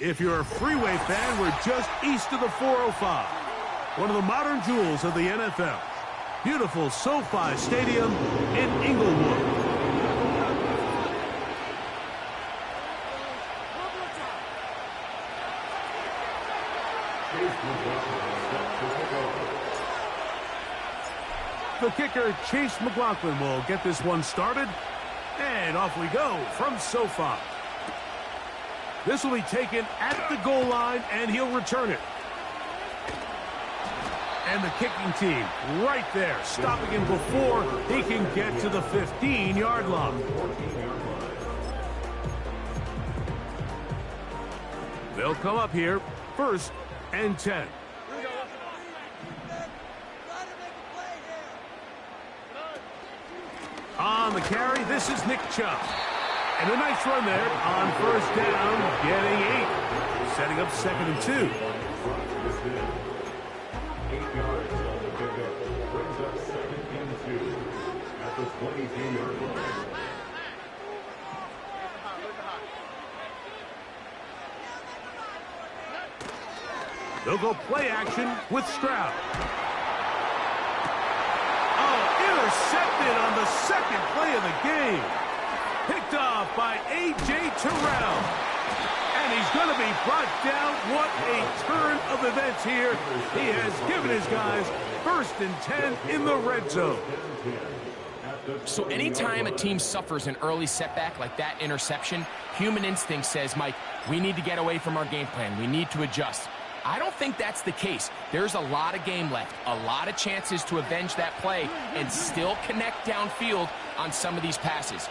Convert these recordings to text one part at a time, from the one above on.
If you're a Freeway fan, we're just east of the 405. One of the modern jewels of the NFL. Beautiful SoFi Stadium in Inglewood. The kicker, Chase McLaughlin, will get this one started. And off we go from SoFi. This will be taken at the goal line, and he'll return it. And the kicking team right there, stopping him before he can get to the 15-yard line. They'll come up here, 1st and 10. On the carry, this is Nick Chubb. And a nice run there on 1st down, getting 8. Setting up 2nd and 2. 8 yards on the pickup. Brings up 2nd and 2 at the 22-yard line. They'll go play action with Stroud. Intercepted on the 2nd play of the game. Picked off by A.J. Terrell. And he's going to be brought down. What a turn of events here. He has given his guys 1st and 10 in the red zone. So anytime a team suffers an early setback like that interception, human instinct says, Mike, we need to get away from our game plan. We need to adjust. I don't think that's the case. There's a lot of game left, a lot of chances to avenge that play and still connect downfield on some of these passes.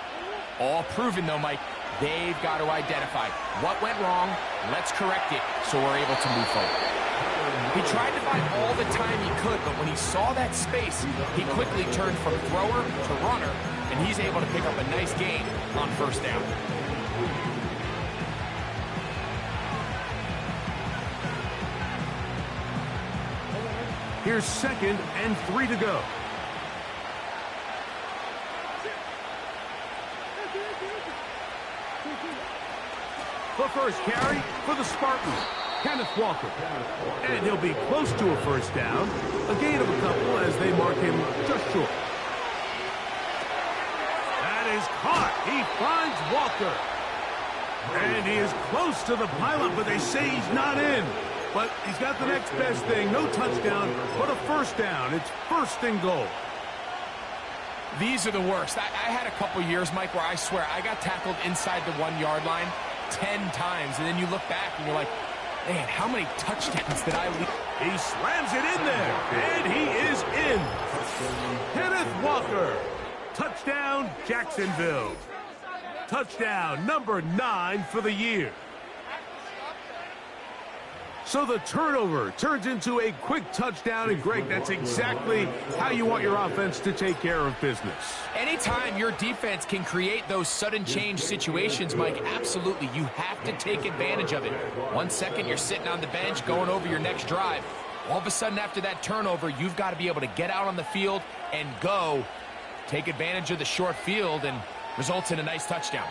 All proven, though, Mike, they've got to identify what went wrong, let's correct it so we're able to move forward. He tried to buy all the time he could, but when he saw that space, he quickly turned from thrower to runner, and he's able to pick up a nice gain on 1st down. Here's 2nd and 3 to go. The 1st carry for the Spartans, Kenneth Walker. And he'll be close to a 1st down. A gain of a couple as they mark him just short. That is caught. He finds Walker. And he is close to the pylon, but they say he's not in. But he's got the next best thing. No touchdown, but a 1st down. It's 1st and goal. These are the worst. I had a couple years, Mike, where I swear I got tackled inside the 1-yard line 10 times. And then you look back and you're like, man, how many touchdowns did I leave? He slams it in there, and he is in. Kenneth Walker. Touchdown, Jacksonville. Touchdown number 9 for the year. So the turnover turns into a quick touchdown, and Greg, that's exactly how you want your offense to take care of business. Anytime your defense can create those sudden change situations, Mike, absolutely, you have to take advantage of it. 1 second, you're sitting on the bench going over your next drive. All of a sudden, after that turnover, you've got to be able to get out on the field and go. Take advantage of the short field, and results in a nice touchdown.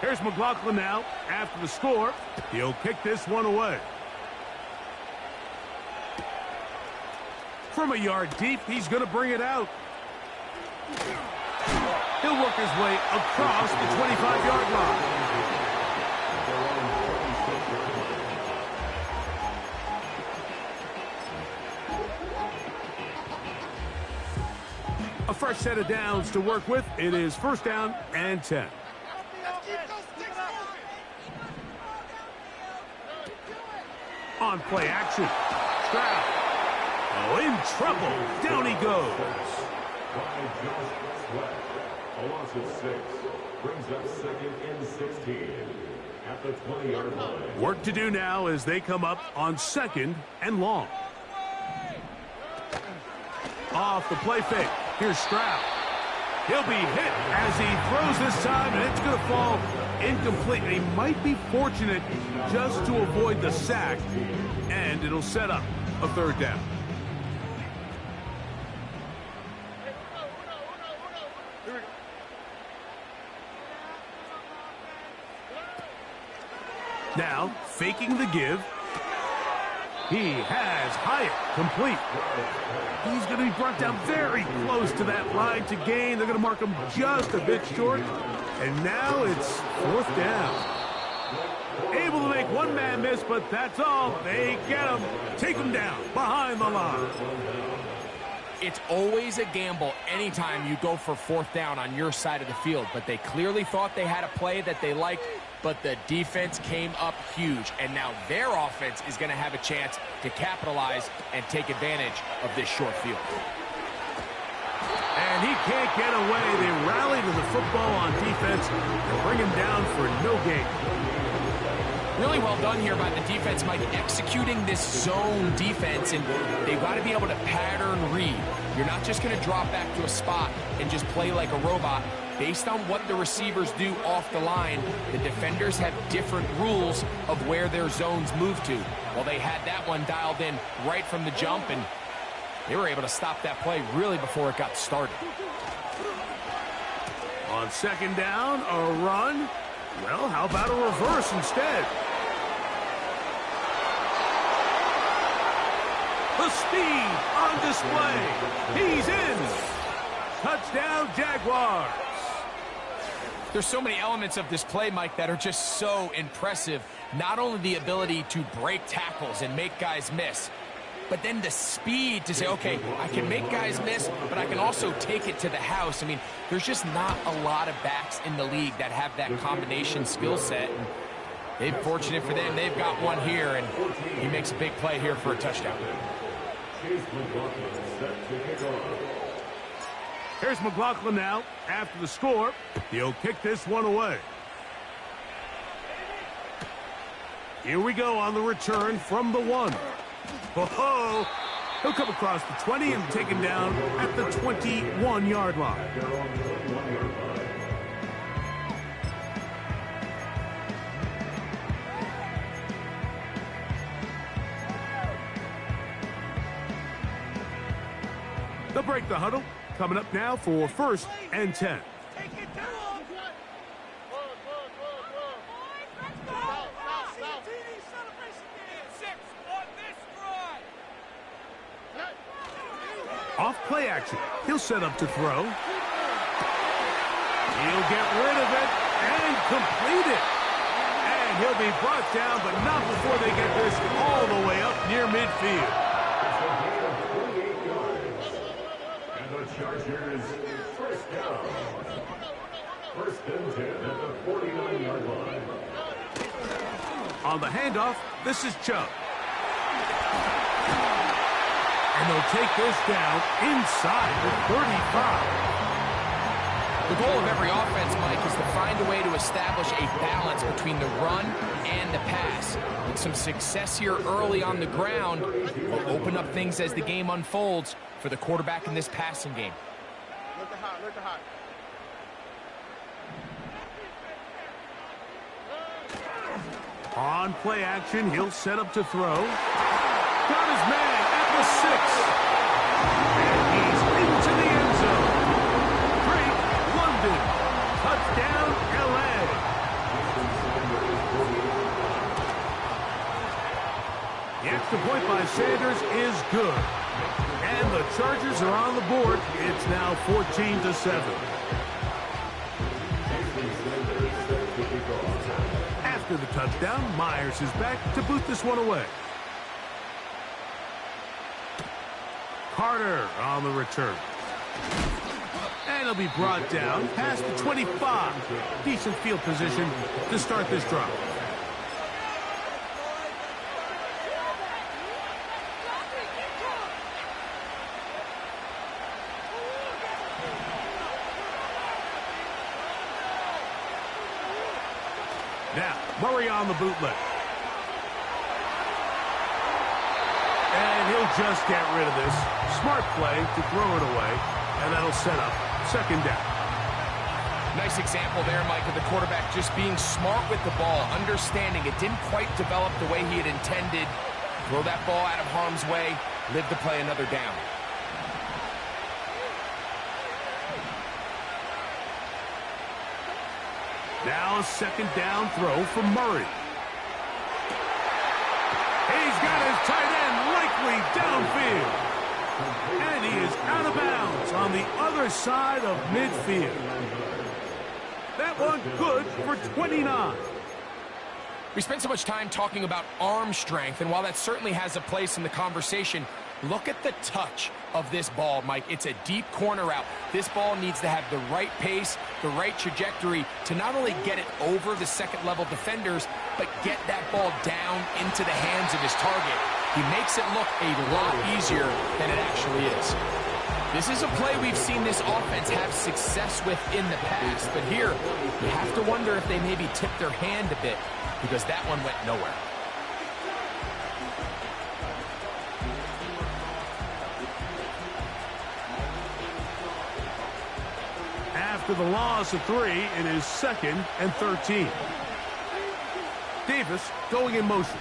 Here's McLaughlin now after the score. He'll kick this one away. From a yard deep, he's going to bring it out. He'll work his way across the 25-yard line. A fresh set of downs to work with. It is 1st down and 10. On play action. Stroud. Oh, in trouble. Down he goes. A loss of 6. Brings up 2nd and 16 at the 20-yard line. Work to do now as they come up on 2nd and long. Off the play fake. Here's Stroud. He'll be hit as he throws this time, and it's going to fall incomplete. He might be fortunate just to avoid the sack, and it'll set up a 3rd down. Here we go. Now, faking the give. He has Hyatt complete. He's going to be brought down very close to that line to gain. They're going to mark him just a bit short. And now it's 4th down. Able to make one man miss, but that's all. They get him. Take him down behind the line. It's always a gamble anytime you go for 4th down on your side of the field, but they clearly thought they had a play that they liked, but the defense came up huge, and now their offense is going to have a chance to capitalize and take advantage of this short field. And he can't get away. They rally to the football on defense and bring him down for no gain. Really well done here by the defense, Mike, executing this zone defense, and they've got to be able to pattern read. You're not just going to drop back to a spot and just play like a robot. Based on what the receivers do off the line, the defenders have different rules of where their zones move to. Well, they had that one dialed in right from the jump, and they were able to stop that play really before it got started. On 2nd down, a run. Well, how about a reverse instead? The speed on display. He's in. Touchdown, Jaguars. There's so many elements of this play, Mike, that are just so impressive. Not only the ability to break tackles and make guys miss, but then the speed to say, okay, I can make guys miss, but I can also take it to the house. I mean, there's just not a lot of backs in the league that have that combination skill set. And they're fortunate for them. They've got one here, and he makes a big play here for a touchdown. Here's McLaughlin now. After the score, he'll kick this one away. Here we go on the return from the 1. Oh, he'll come across the 20 and taken down at the 21-yard line. They'll break the huddle. Coming up now for 1st and 10. Off play action. He'll set up to throw. He'll get rid of it and complete it. And he'll be brought down, but not before they get this all the way up near midfield. Chargers, 1st down. 1st and 10 at the 49-yard line. On the handoff, this is Chubb. And they'll take this down inside the 35. The goal of every offense, Mike, is to find a way to establish a balance between the run and the pass. With some success here early on the ground will open up things as the game unfolds for the quarterback in this passing game. Look at hot, look at hot. On play action, he'll set up to throw. Got his man at the 6. And he's into the end zone. Drake London. Touchdown, LA. The extra point by Sanders is good. And the Chargers are on the board. It's now 14-7. After the touchdown, Myers is back to boot this one away. Carter on the return. And he'll be brought down past the 25. Decent field position to start this drive. Now, Murray on the bootleg. And he'll just get rid of this. Smart play to throw it away, and that'll set up 2nd down. Nice example there, Mike, of the quarterback just being smart with the ball, understanding it didn't quite develop the way he had intended. Throw that ball out of harm's way, live to play another down. Now a 2nd down throw from Murray. And his tight end likely downfield. And he is out of bounds on the other side of midfield. That one good for 29. We spent so much time talking about arm strength, and while that certainly has a place in the conversation, look at the touch of this ball, Mike. It's a deep corner route. This ball needs to have the right pace, the right trajectory to not only get it over the second-level defenders, but get that ball down into the hands of his target. He makes it look a lot easier than it actually is. This is a play we've seen this offense have success with in the past, but here you have to wonder if they maybe tipped their hand a bit, because that one went nowhere. After the loss of 3, it is 2nd and 13. Davis going in motion.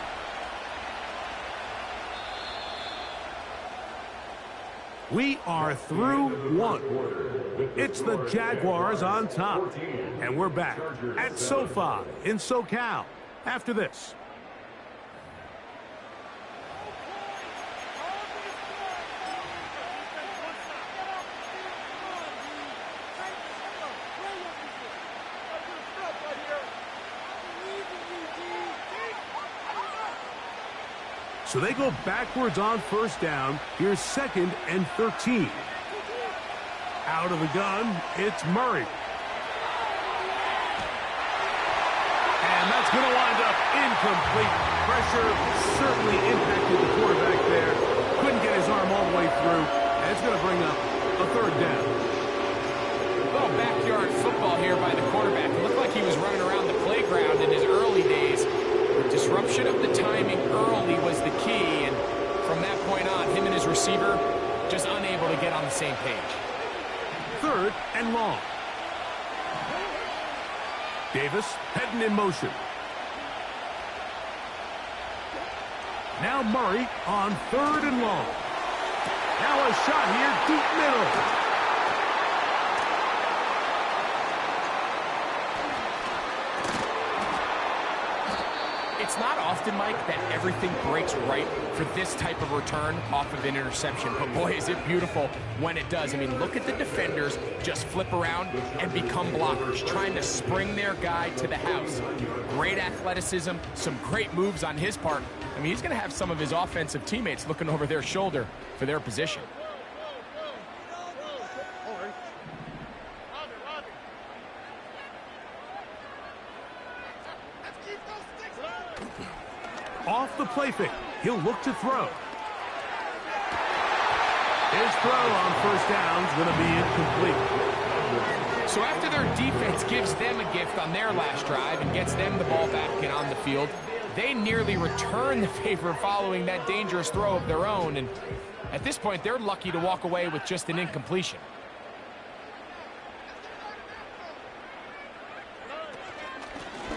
We are through 1. It's the Jaguars on top. And we're back at SoFi in SoCal after this. So they go backwards on first down. Here's 2nd and 13. Out of the gun, it's Murray. And that's going to wind up incomplete. Pressure certainly impacted the quarterback there. Couldn't get his arm all the way through. And it's going to bring up a 3rd down. A little backyard football here by the quarterback. It looked like he was running around the playground in his early days. The disruption of the timing early was the key, and from that point on, him and his receiver just unable to get on the same page. 3rd and long. Davis heading in motion. Now Murray on 3rd and long. Now a shot here, deep middle. It's not often, Mike, that everything breaks right for this type of return off of an interception. But boy, is it beautiful when it does. I mean, look at the defenders just flip around and become blockers, trying to spring their guy to the house. Great athleticism, some great moves on his part. I mean, he's going to have some of his offensive teammates looking over their shoulder for their position. Off the play fake. He'll look to throw. His throw on first down is going to be incomplete. So after their defense gives them a gift on their last drive and gets them the ball back and on the field, they nearly return the favor following that dangerous throw of their own. And at this point, they're lucky to walk away with just an incompletion.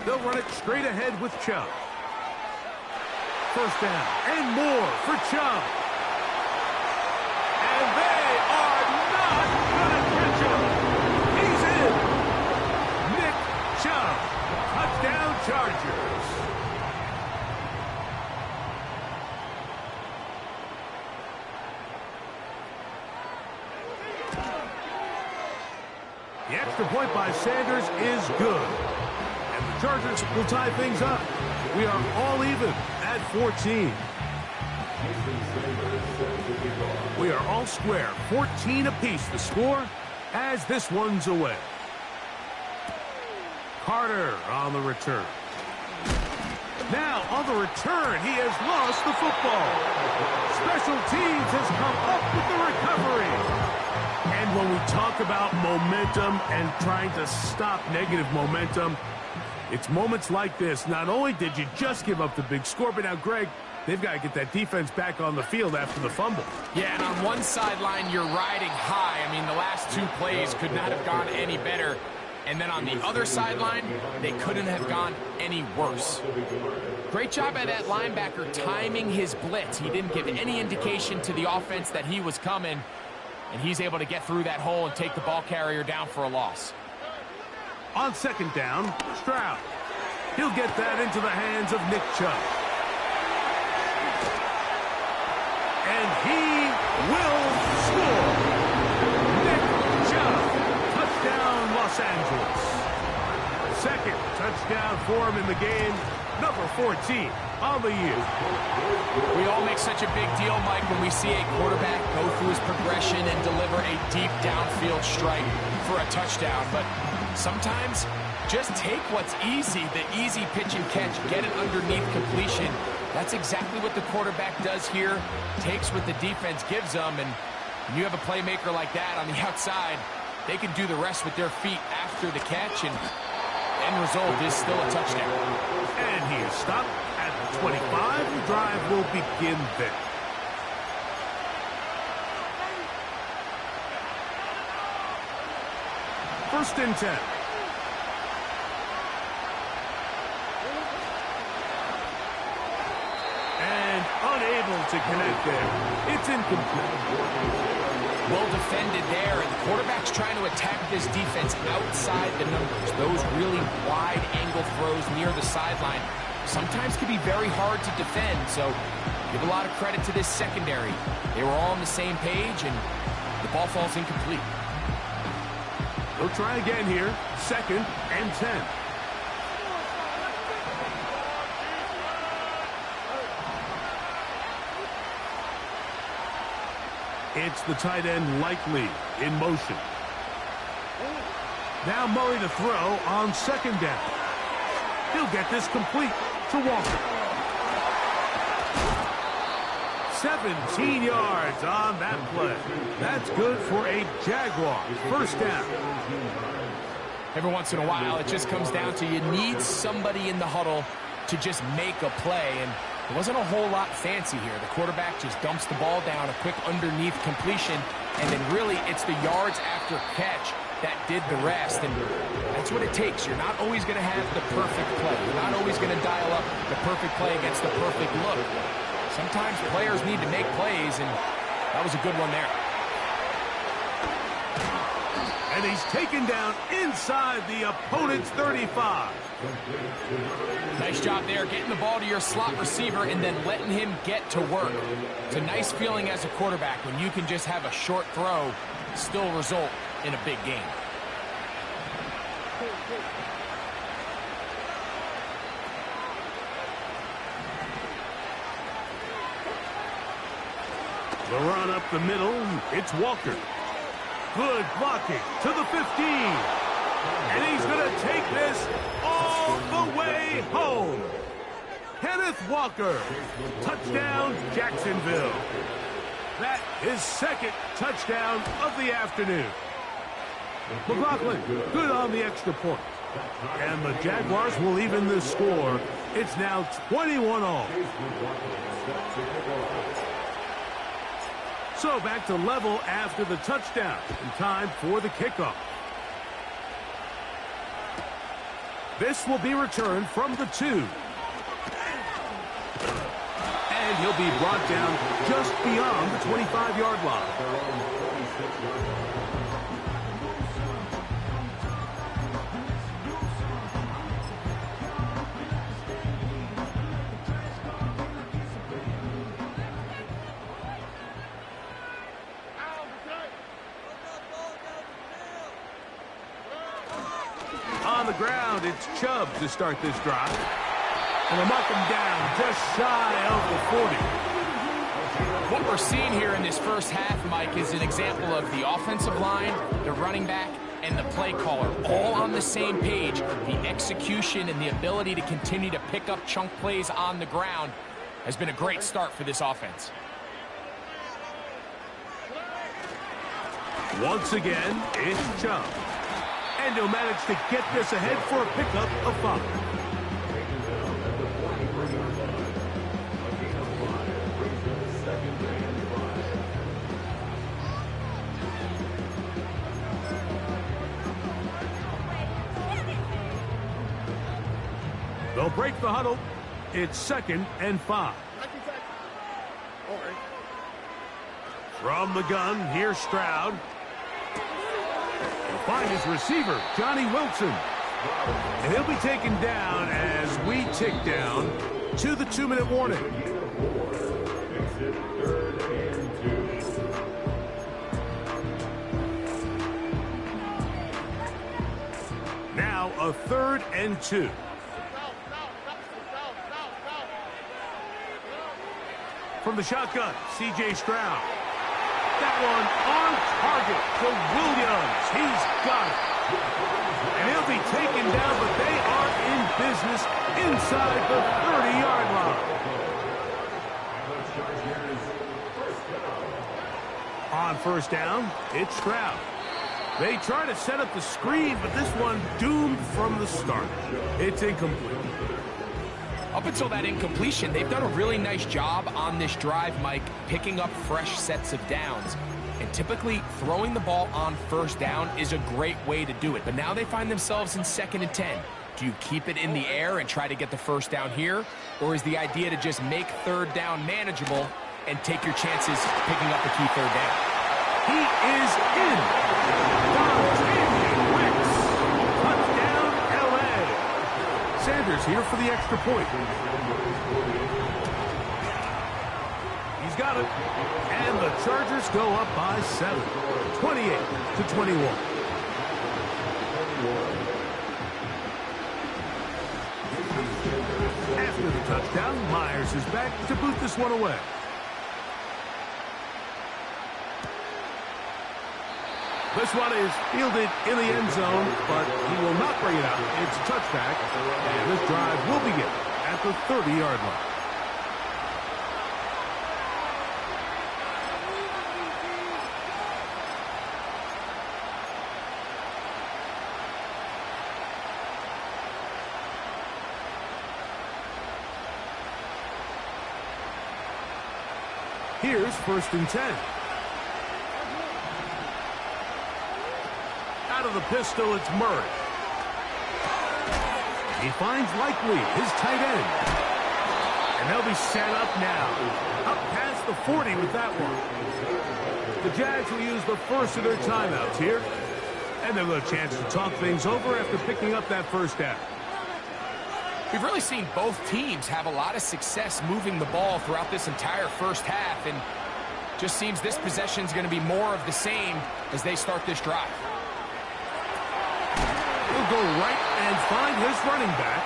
They'll run it straight ahead with Chubb. First down and more for Chubb. And they are not going to catch him. He's in. Nick Chubb. Touchdown Chargers. The extra point by Sanders is good. And the Chargers will tie things up. We are all even at 14. We are all square, 14 apiece the score as this one's away. Carter on the return. Now on the return, he has lost the football. Special teams has come up with the recovery. And when we talk about momentum and trying to stop negative momentum, it's moments like this. Not only did you just give up the big score, but now, Greg, they've got to get that defense back on the field after the fumble. Yeah, and on one sideline, you're riding high. I mean, the last 2 plays could not have gone any better. And then on the other sideline, they couldn't have gone any worse. Great job by that linebacker timing his blitz. He didn't give any indication to the offense that he was coming, and he's able to get through that hole and take the ball carrier down for a loss. On second down, Stroud. He'll get that into the hands of Nick Chubb. And he will score. Nick Chubb, touchdown Los Angeles. Second touchdown for him in the game, number 14 on the year. We all make such a big deal, Mike, when we see a quarterback go through his progression and deliver a deep downfield strike for a touchdown. But sometimes just take what's easy, the easy pitch and catch, get it underneath completion. That's exactly what the quarterback does here, takes what the defense gives them, and when you have a playmaker like that on the outside, they can do the rest with their feet after the catch, and end result is still a touchdown. And he is stopped at the 25. The drive will begin there. First and 10. And unable to connect there. It's incomplete. Well defended there, and the quarterback's trying to attack this defense outside the numbers. Those really wide angle throws near the sideline sometimes can be very hard to defend, so give a lot of credit to this secondary. They were all on the same page, and the ball falls incomplete. They'll try again here, second and 10. It's the tight end Likely in motion. Now Murray to throw on second down. He'll get this complete to Walker. 17 yards on that play. That's good for a Jaguar first down. Every once in a while, it just comes down to you need somebody in the huddle to just make a play, and there wasn't a whole lot fancy here. The quarterback just dumps the ball down, a quick underneath completion, and then really it's the yards after catch that did the rest, and that's what it takes. You're not always going to have the perfect play. You're not always going to dial up the perfect play against the perfect look. Sometimes players need to make plays, and that was a good one there. And he's taken down inside the opponent's 35. Nice job there, getting the ball to your slot receiver and then letting him get to work. It's a nice feeling as a quarterback when you can just have a short throw, still result in a big game. The run up the middle, it's Walker. Good blocking to the 15. And he's going to take this all the way home. Kenneth Walker, touchdown Jacksonville. That is second touchdown of the afternoon. McLaughlin, good on the extra point. And the Jaguars will even the score. It's now 21-all. So back to level after the touchdown. And time for the kickoff. This will be returned from the 2. And he'll be brought down just beyond the 25-yard line. On the ground, it's Chubb to start this drive. And they'll mark him down just shy of the 40. What we're seeing here in this first half, Mike, is an example of the offensive line, the running back, and the play caller all on the same page. The execution and the ability to continue to pick up chunk plays on the ground has been a great start for this offense. Once again, it's Chubb. And he'll manage to get this ahead for a pickup of 5. They'll break the huddle. It's second and 5. From the gun, here's Stroud. He'll find his receiver, Johnny Wilson. And he'll be taken down as we tick down to the 2-minute warning. now a 3rd and 2. From the shotgun, C.J. Stroud. That one on target to Williams. He's got it. And he'll be taken down, but they are in business inside the 30-yard line. On first down, it's Stroud. They try to set up the screen, but this one doomed from the start. It's incomplete. Up until that incompletion, they've done a really nice job on this drive, Mike, picking up fresh sets of downs. And typically, throwing the ball on first down is a great way to do it. But now they find themselves in 2nd and 10. Do you keep it in the air and try to get the first down here? Or is the idea to just make 3rd down manageable and take your chances picking up the key 3rd down? He is in. Damian Wicks. Touchdown, L.A. Sanders here for the extra point. He's got it. And the Chargers go up by 7. 28-21. After the touchdown, Myers is back to boot this one away. This one is fielded in the end zone, but he will not bring it out. It's a touchback, and this drive will begin at the 30-yard line. Here's 1st and 10. Out of the pistol, it's Murray. He finds Likely, his tight end. And they'll be set up now. Up past the 40 with that one. The Jags will use the first of their timeouts here. And they'll have a chance to talk things over after picking up that first down. We've really seen both teams have a lot of success moving the ball throughout this entire first half, and just seems this possession is going to be more of the same as they start this drive. He'll go right and find his running back,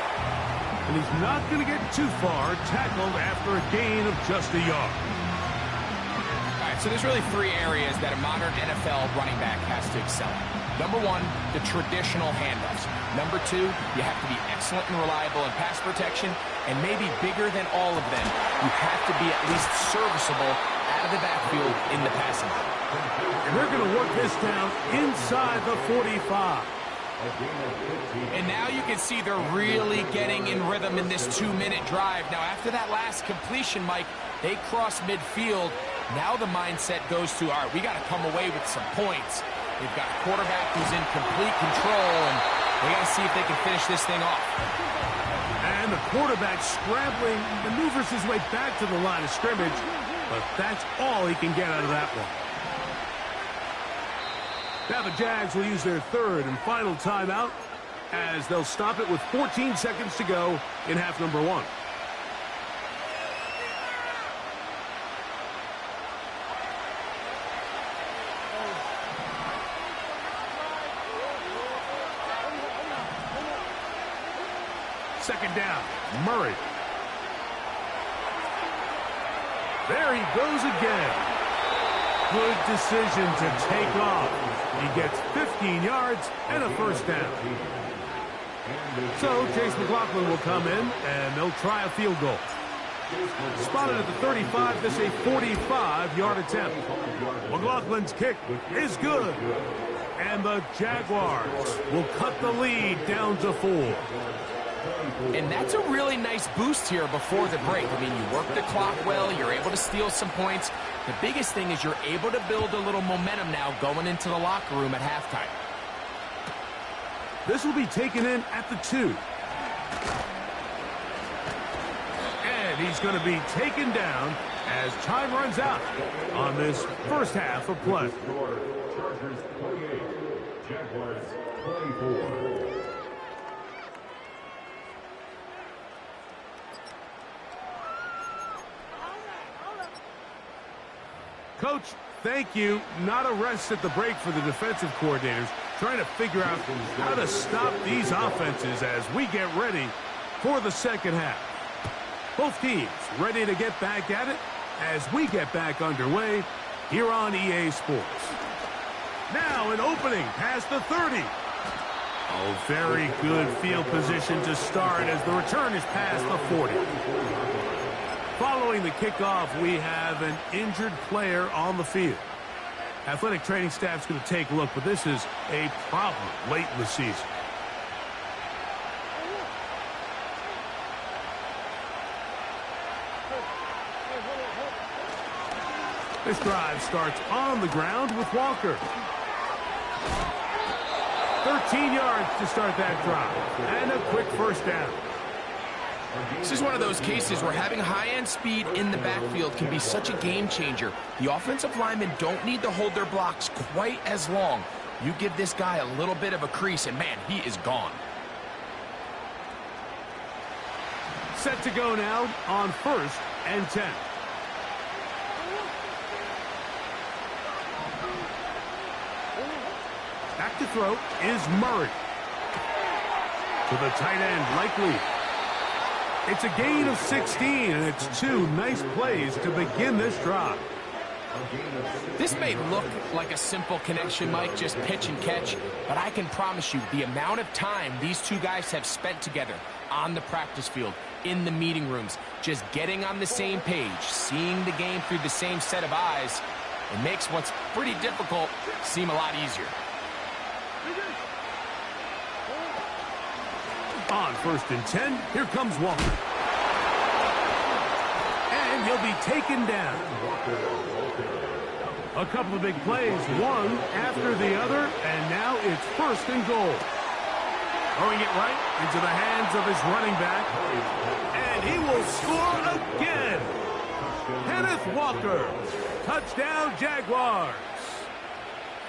and he's not going to get too far, tackled after a gain of just a yard. All right, so there's really 3 areas that a modern NFL running back has to excel at. Number 1, the traditional handoffs. Number 2, you have to be excellent and reliable in pass protection, and maybe bigger than all of them, you have to be at least serviceable out of the backfield in the passing game. And they're going to work this down inside the 45. And now you can see they're really getting in rhythm in this 2-minute drive. Now, after that last completion, Mike, they cross midfield. Now the mindset goes to, all right, we got to come away with some points. They've got a quarterback who's in complete control, and they got to see if they can finish this thing off. And the quarterback scrambling, maneuvers his way back to the line of scrimmage, but that's all he can get out of that one. Now the Jags will use their 3rd and final timeout as they'll stop it with 14 seconds to go in half number 1. Second down, Murray. There he goes again. Good decision to take off. He gets 15 yards and a first down. So Chase McLaughlin will come in, and they'll try a field goal. Spotted at the 35, this a 45-yard attempt. McLaughlin's kick is good. And the Jaguars will cut the lead down to 4. And that's a really nice boost here before the break. I mean, you work the clock well, you're able to steal some points. The biggest thing is you're able to build a little momentum now going into the locker room at halftime. This will be taken in at the 2. And he's going to be taken down as time runs out on this first half of play. Chargers 28, Jaguars 24. Coach, thank you. Not a rest at the break for the defensive coordinators, trying to figure out how to stop these offenses as we get ready for the second half. Both teams ready to get back at it as we get back underway here on EA Sports. Now an opening past the 30. Oh, very good field position to start as the return is past the 40. Following the kickoff, we have an injured player on the field. Athletic training staff's going to take a look, but this is a problem late in the season. This drive starts on the ground with Walker. 13 yards to start that drive, and a quick first down. This is one of those cases where having high-end speed in the backfield can be such a game changer. The offensive linemen don't need to hold their blocks quite as long. You give this guy a little bit of a crease, and man, he is gone. Set to go now on 1st and 10. Back to throw is Murray. To the tight end, Likely. It's a gain of 16, and it's 2 nice plays to begin this drive. This may look like a simple connection, Mike, just pitch and catch, but I can promise you the amount of time these two guys have spent together on the practice field, in the meeting rooms, just getting on the same page, seeing the game through the same set of eyes, it makes what's pretty difficult seem a lot easier. On 1st and 10, here comes Walker. And he'll be taken down. A couple of big plays, one after the other, and now it's 1st and goal. Throwing it right into the hands of his running back. And he will score again. Kenneth Walker. Touchdown, Jaguars.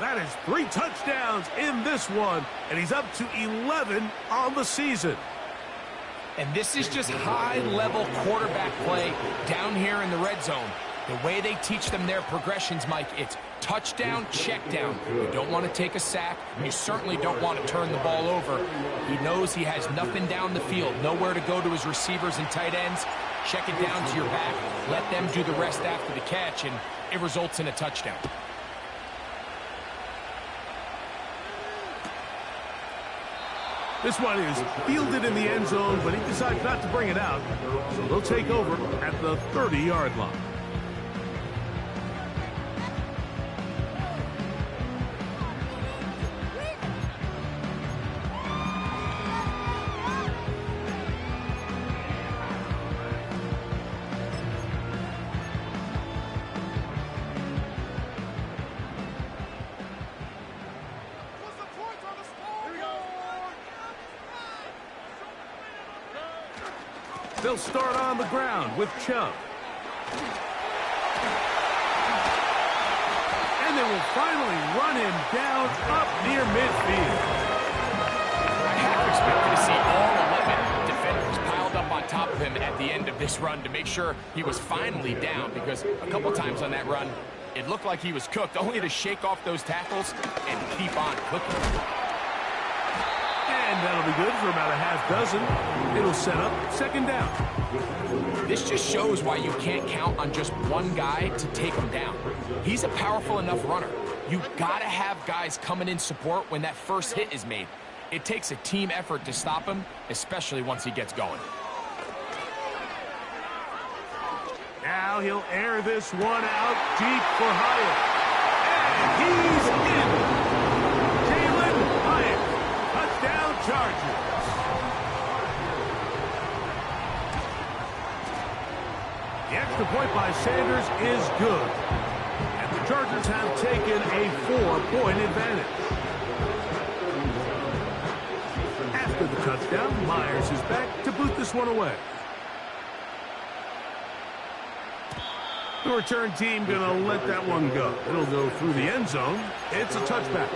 That is 3 touchdowns in this one, and he's up to 11 on the season. And this is just high-level quarterback play down here in the red zone. The way they teach them their progressions, Mike, it's touchdown, check down. You don't want to take a sack, and you certainly don't want to turn the ball over. He knows he has nothing down the field, nowhere to go to his receivers and tight ends. Check it down to your back, let them do the rest after the catch, and it results in a touchdown. This one is fielded in the end zone, but he decides not to bring it out. So they'll take over at the 30-yard line. They'll start on the ground with Chubb. And they will finally run him down up near midfield. I half expected to see all 11 defenders piled up on top of him at the end of this run to make sure he was finally down, because a couple times on that run, it looked like he was cooked, only to shake off those tackles and keep on cooking. And that'll be good for about a half dozen. It'll set up 2nd down. This just shows why you can't count on just one guy to take him down. He's a powerful enough runner. You've got to have guys coming in support when that first hit is made. It takes a team effort to stop him, especially once he gets going. Now he'll air this one out deep for Hyatt. And he's in. Jalen Hyatt. Touchdown, Chargers. The extra point by Sanders is good. And the Chargers have taken a 4-point advantage. After the touchdown, Myers is back to boot this one away. The return team going to let that one go. It'll go through the end zone. It's a touchback.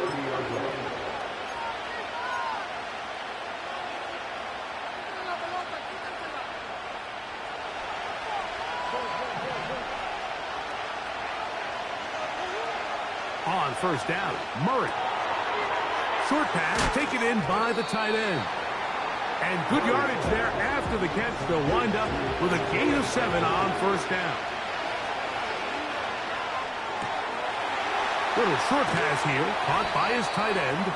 first down. Murray. Short pass taken in by the tight end. And good yardage there after the catch. They'll wind up with a gain of 7 on first down. Little short pass here, caught by his tight end.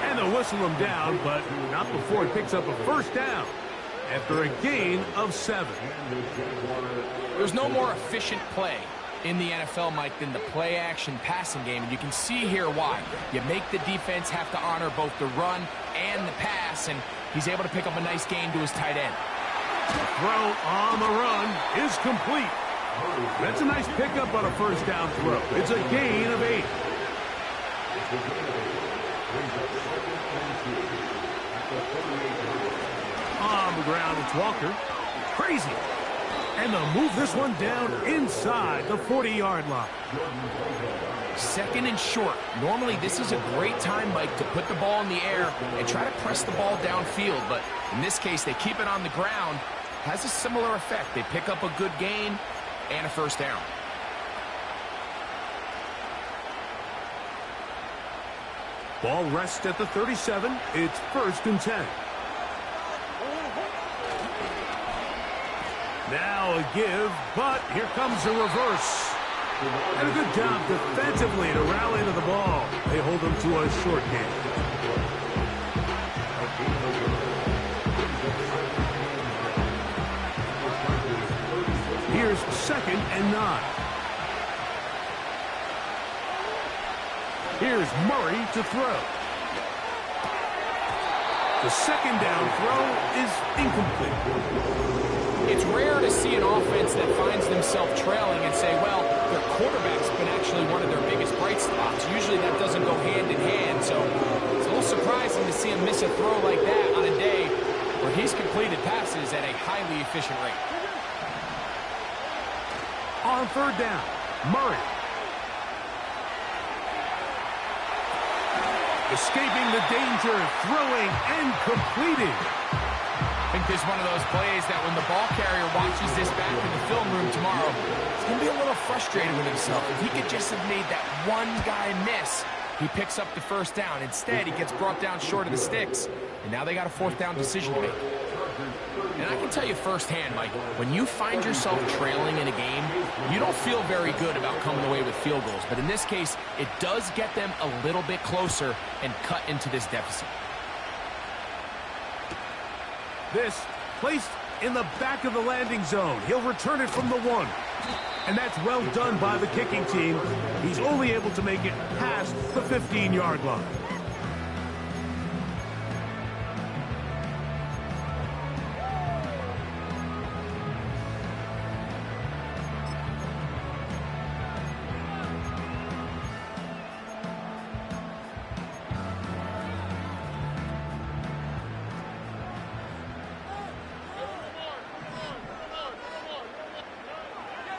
And they'll whistle him down, but not before he picks up a first down after a gain of 7. There's no more efficient play in the NFL, Mike, than the play-action passing game, and you can see here why. You make the defense have to honor both the run and the pass, and he's able to pick up a nice gain to his tight end. Throw on the run is complete. That's a nice pickup on a first down throw. It's a gain of 8. On the ground, it's Walker. Crazy. And they'll move this one down inside the 40-yard line. Second and short. Normally, this is a great time, Mike, to put the ball in the air and try to press the ball downfield. But in this case, they keep it on the ground. Has a similar effect. They pick up a good gain and a first down. Ball rests at the 37. It's 1st and 10. Now a give, but here comes a reverse. And a good job defensively to rally to the ball. They hold them to a short game. Here's 2nd and 9. Here's Murray to throw. The second down throw is incomplete. It's rare to see an offense that finds themselves trailing and say, well, their quarterback's been actually one of their biggest bright spots. Usually that doesn't go hand in hand, so it's a little surprising to see him miss a throw like that on a day where he's completed passes at a highly efficient rate. On 3rd down, Murray. Escaping the danger, throwing and completing. I think this is one of those plays that when the ball carrier watches this back in the film room tomorrow, he's going to be a little frustrated with himself. If he could just have made that one guy miss, he picks up the first down. Instead, he gets brought down short of the sticks, and now they got a 4th down decision to make. And I can tell you firsthand, Mike, when you find yourself trailing in a game, you don't feel very good about coming away with field goals. But in this case, it does get them a little bit closer and cut into this deficit. This placed in the back of the landing zone. He'll return it from the 1. And that's well done by the kicking team. He's only able to make it past the 15-yard line.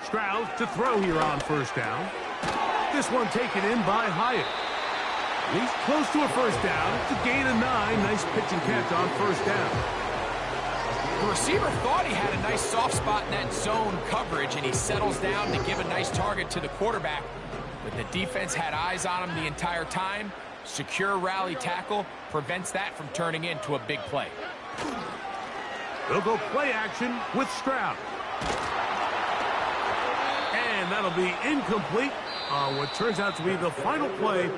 Stroud to throw here on first down. This one taken in by Hyatt. He's close to a first down. It's a gain of 9. Nice pitch and catch on first down. The receiver thought he had a nice soft spot in that zone coverage, and he settles down to give a nice target to the quarterback. But the defense had eyes on him the entire time. Secure rally tackle prevents that from turning into a big play. They'll go play action with Stroud. And that'll be incomplete on what turns out to be the final play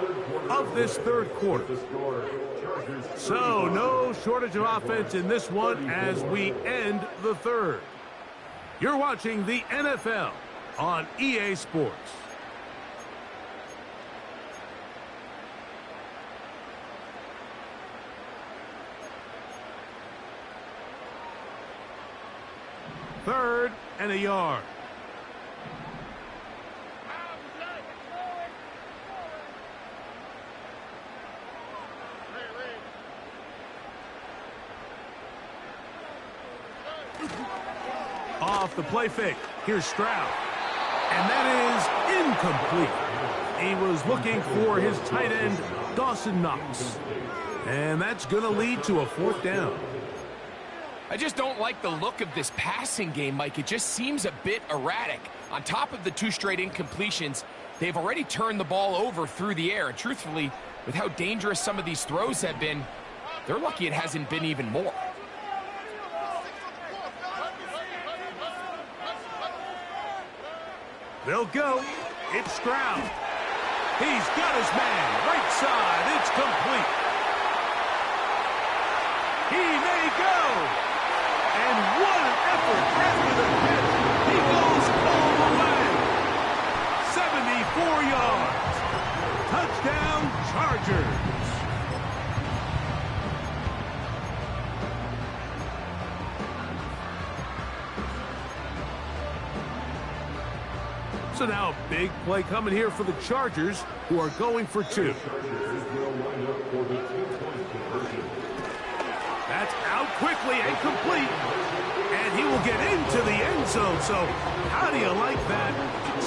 of this 3rd quarter. So no shortage of offense in this one as we end the 3rd. You're watching the NFL on EA Sports. Third and a yard. Off the play fake. Here's Stroud. And that is incomplete. He was looking for his tight end, Dawson Knox. And that's going to lead to a 4th down. I just don't like the look of this passing game, Mike. It just seems a bit erratic. On top of the 2 straight incompletions, they've already turned the ball over through the air. And truthfully, with how dangerous some of these throws have been, they're lucky it hasn't been even more. They'll go. It's Stroud. He's got his man. Right side. It's complete. He may go. And what an effort after the catch. He goes all the way. 74 yards. Touchdown, Chargers. So now a big play coming here for the Chargers, who are going for two. That's out quickly and complete. And he will get into the end zone. So how do you like that?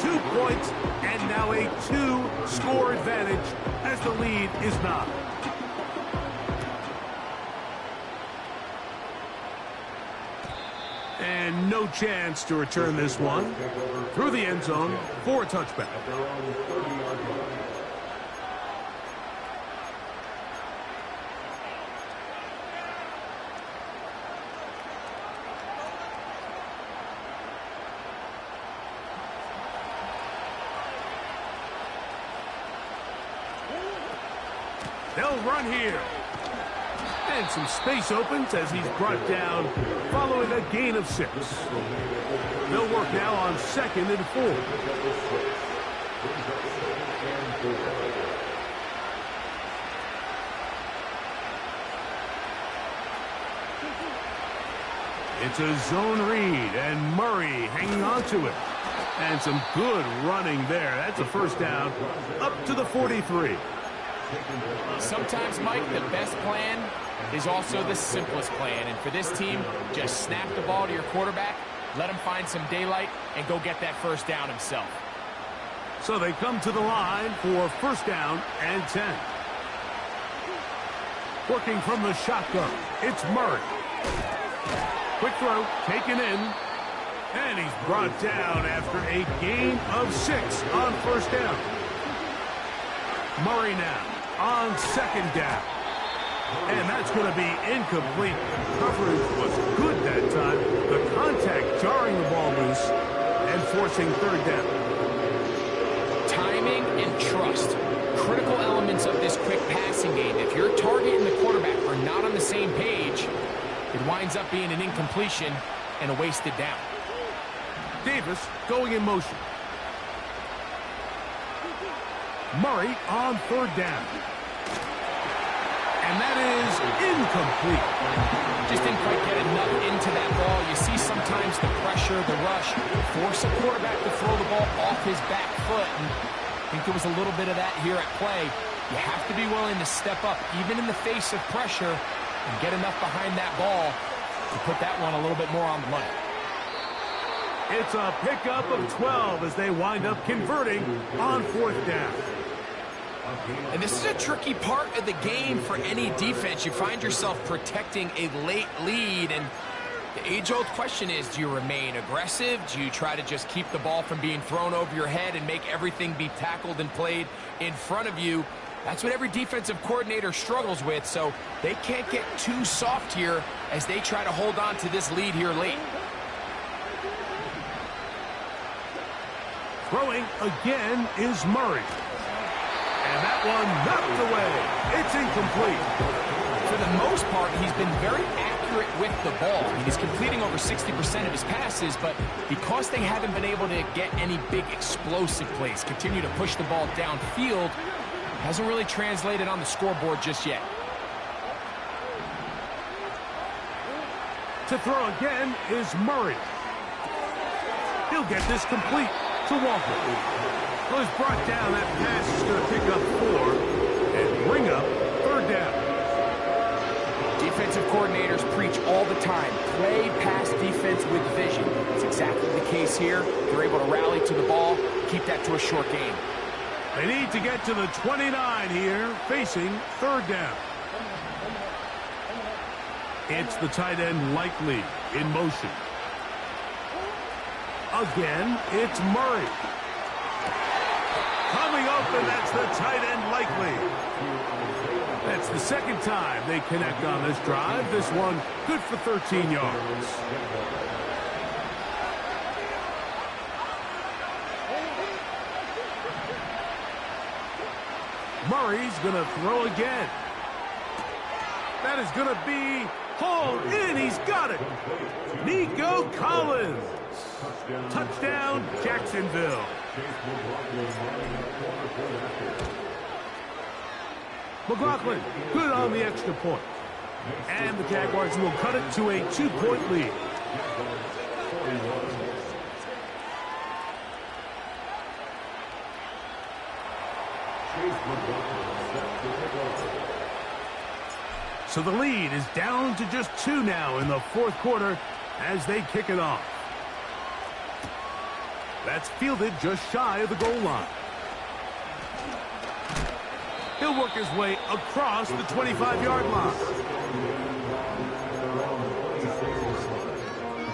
2 points and now a 2-score advantage as the lead is 9. And no chance to return this one through the end zone for a touchback. They'll run here. And some space opens as he's brought down following a gain of 6. They'll work now on 2nd and 4. It's a zone read, and Murray hanging on to it. And some good running there. That's a first down up to the 43. Sometimes, Mike, the best plan is also the simplest plan. And for this team, just snap the ball to your quarterback, let him find some daylight, and go get that first down himself. So they come to the line for first down and 10. Working from the shotgun, it's Murray. Quick throw, taken in. And he's brought down after a gain of 6 on first down. Murray now on 2nd down. And that's going to be incomplete. Coverage was good that time. The contact jarring the ball loose and forcing 3rd down. Timing and trust, critical elements of this quick passing game. If your target and the quarterback are not on the same page, it winds up being an incompletion and a wasted down. Davis going in motion. Murray on 3rd down. And that is incomplete. Just didn't quite get enough into that ball. You see sometimes the pressure, the rush, force a quarterback to throw the ball off his back foot. And I think there was a little bit of that here at play. You have to be willing to step up, even in the face of pressure, and get enough behind that ball to put that one a little bit more on the money. It's a pickup of 12 as they wind up converting on 4th down. And this is a tricky part of the game for any defense. You find yourself protecting a late lead, and the age-old question is, do you remain aggressive? Do you try to just keep the ball from being thrown over your head and make everything be tackled and played in front of you? That's what every defensive coordinator struggles with, so they can't get too soft here as they try to hold on to this lead here late. Throwing again is Murray. And that one knocked away. It's incomplete. For the most part, he's been very accurate with the ball. I mean, he's completing over 60% of his passes, but because they haven't been able to get any big explosive plays, continue to push the ball downfield, hasn't really translated on the scoreboard just yet. To throw again is Murray. He'll get this complete to Walker. Well, he's brought down. That pass is going to pick up 4 and bring up 3rd down. Defensive coordinators preach all the time, play pass defense with vision. That's exactly the case here. They're able to rally to the ball, keep that to a short game. They need to get to the 29 here, facing 3rd down. It's the tight end Likely in motion. Again, it's Murray. going open. That's the tight end likely. That's the second time they connect on this drive. This one good for 13 yards. Murray's going to throw again. That is going to be hauled in. He's got it. Nico Collins. Touchdown, Jacksonville. McLaughlin, good on the extra point. And the Jaguars will cut it to a 2-point lead. So the lead is down to just 2 now in the fourth quarter as they kick it off. That's fielded just shy of the goal line. He'll work his way across the 25-yard line.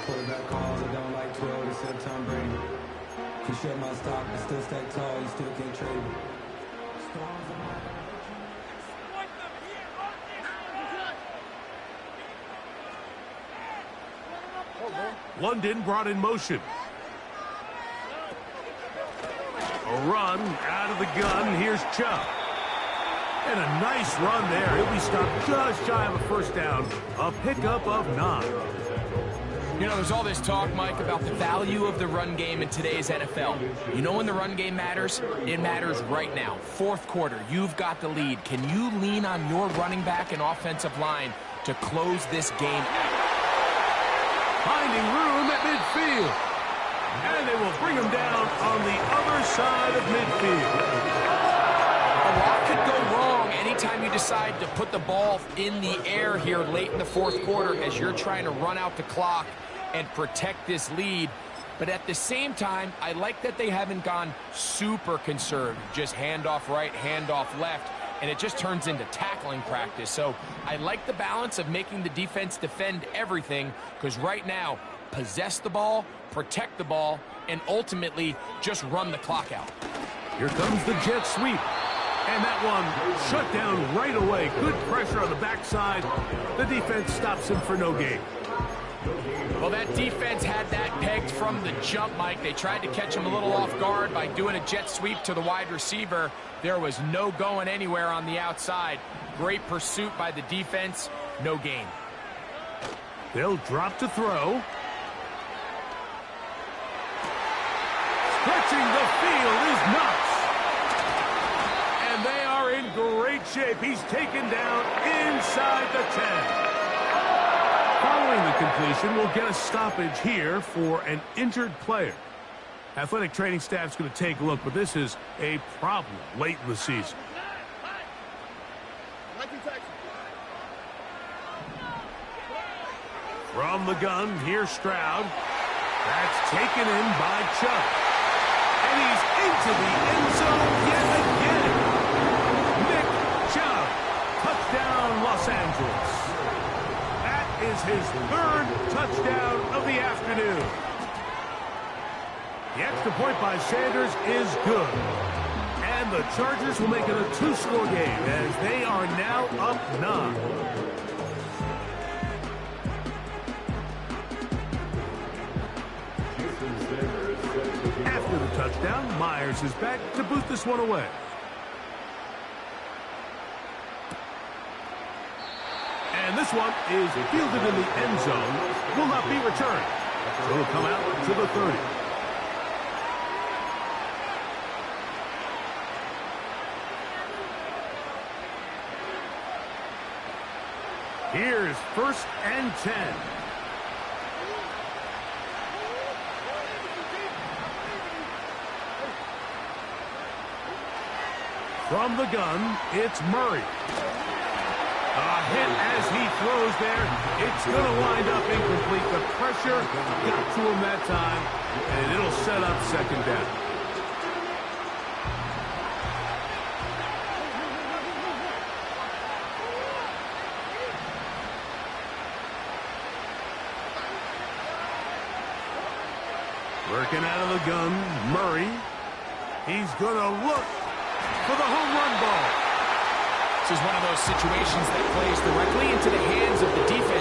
Quarterback calls, I don't like 12, except Tom Brady. You shut my stock, but still stack tall, you still can't trade me. London brought in motion. A run out of the gun. Here's Chubb. And a nice run there. He'll be stopped just shy of a first down. A pickup of 9. You know, there's all this talk, Mike, about the value of the run game in today's NFL. You know when the run game matters? It matters right now. Fourth quarter, you've got the lead. Can you lean on your running back and offensive line to close this game out? Finding room at midfield. And they will bring him down on the other side of midfield. A lot could go wrong anytime you decide to put the ball in the air here late in the fourth quarter as you're trying to run out the clock and protect this lead. But at the same time, I like that they haven't gone super conservative. Just handoff right, handoff left, and it just turns into tackling practice. So I like the balance of making the defense defend everything, because right now, possess the ball, protect the ball, and ultimately just run the clock out. Here comes the jet sweep. And that one shut down right away. Good pressure on the backside. The defense stops him for no gain. Well, that defense had that pegged from the jump, Mike. They tried to catch him a little off guard by doing a jet sweep to the wide receiver. There was no going anywhere on the outside. Great pursuit by the defense. No gain. They'll drop to throw. Stretching the field is Knox. And they are in great shape. He's taken down inside the 10. Following the completion, we'll get a stoppage here for an injured player. Athletic training staff's going to take a look, but this is a problem late in the season. From the gun, here's Stroud. That's taken in by Chubb. And he's into the end zone yet again. Nick Chubb, touchdown Los Angeles. That is his third touchdown of the afternoon. The extra point by Sanders is good. And the Chargers will make it a 2-score game as they are now up 9. After the touchdown, Myers is back to boot this one away. And this one is fielded in the end zone. Will not be returned. So it'll come out to the 30. Here's 1st and 10. From the gun, it's Murray. A hit as he throws there. It's going to wind up incomplete. The pressure got to him that time, and it'll set up 2nd down. Working out of the gun, Murray. He's going to look. for the home run ball. This is one of those situations that plays directly into the hands of the defense.